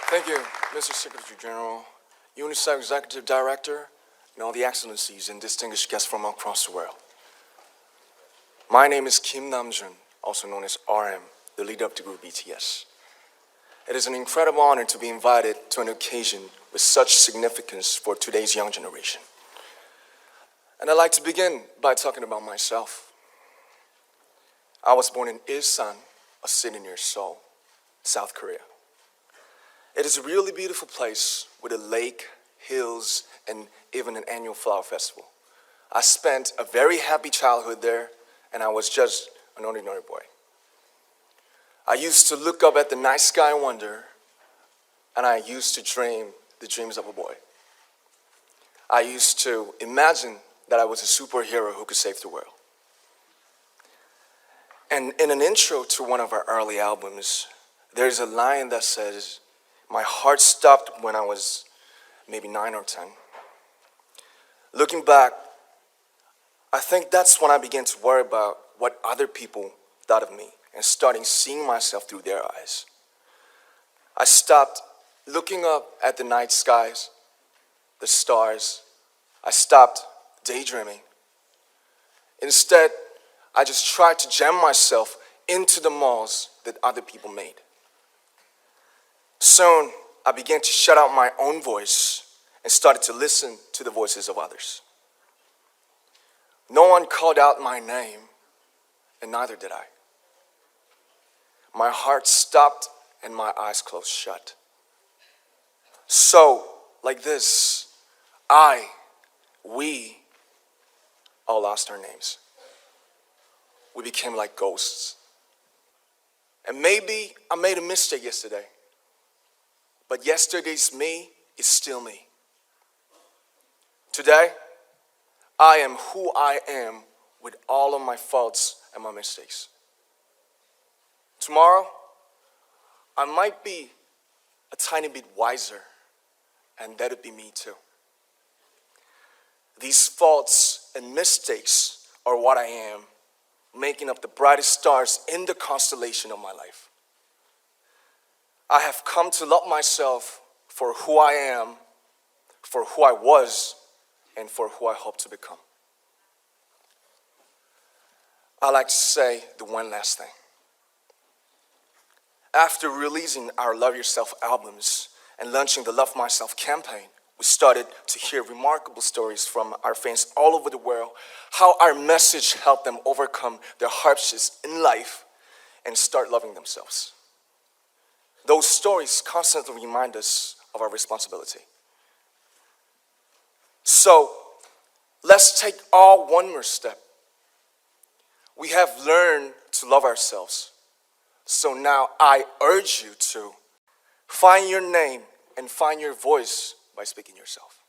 Thank you, Mr. Secretary General, UNICEF Executive Director, and all the excellencies and distinguished guests from across the world. My name is Kim Namjoon, also known as RM, the leader of the group BTS. It is an incredible honor to be invited to an occasion with such significance for today's young generation. And I'd like to begin by talking about myself. I was born in Ilsan, a city near Seoul, South Korea. It is a really beautiful place with a lake, hills, and even an annual flower festival. I spent a very happy childhood there, and I was just an ordinary boy. I used to look up at the night sky and wonder, and I used to dream the dreams of a boy. I used to imagine that I was a superhero who could save the world. And in an intro to one of our early albums, there's a line that says, "My heart stopped when I was maybe 9 or 10. Looking back, I think that's when I began to worry about what other people thought of me and starting seeing myself through their eyes. I stopped looking up at the night skies, the stars. I stopped daydreaming. Instead, I just tried to jam myself into the malls that other people made. Soon, I began to shut out my own voice and started to listen to the voices of others. No one called out my name, and neither did I. My heart stopped and my eyes closed shut. So, like this, we all lost our names. We became like ghosts. And maybe I made a mistake yesterday. But yesterday's me is still me. Today, I am who I am with all of my faults and my mistakes. Tomorrow, I might be a tiny bit wiser, and that'd be me too. These faults and mistakes are what I am, making up the brightest stars in the constellation of my life. I have come to love myself for who I am, for who I was, and for who I hope to become. I'd like to say the one last thing. After releasing our Love Yourself albums and launching the Love Myself campaign, we started to hear remarkable stories from our fans all over the world, how our message helped them overcome their hardships in life and start loving themselves. Those stories constantly remind us of our responsibility. So, let's take all one more step. We have learned to love ourselves. So now I urge you to find your name and find your voice by speaking yourself.